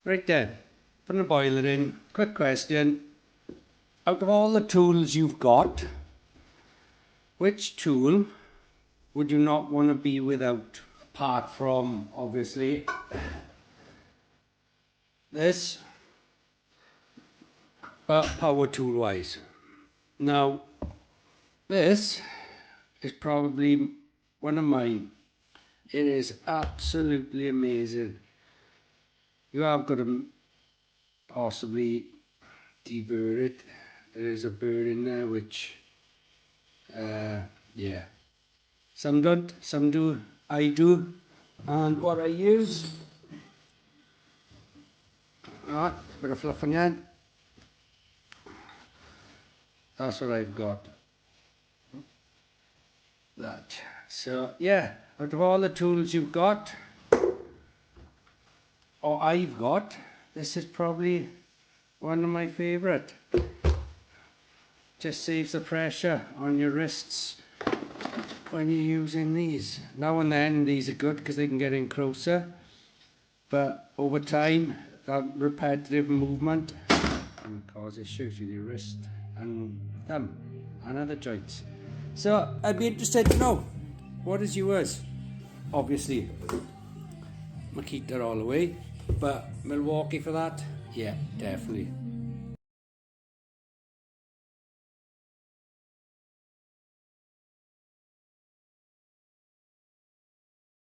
Right then, putting the boiler in, quick question. Out of all the tools you've got, which tool would you not want to be without? Apart from, obviously, this, but power tool wise. Now, this is probably one of mine. It is absolutely amazing. You have got to possibly deburr it. There is a burr in there which, yeah. Some don't, some do, I do. And what I use, right, bit of fluff on the end. That's what I've got. That. So yeah, out of all the tools you've got, or I've got, this is probably one of my favourite. Just saves the pressure on your wrists when you're using these. Now and then these are good because they can get in closer, but over time that repetitive movement can cause issues with your wrist and thumb and other joints. So I'd be interested to know, what is yours? Obviously Makita all the way, but Milwaukee for that, yeah, definitely.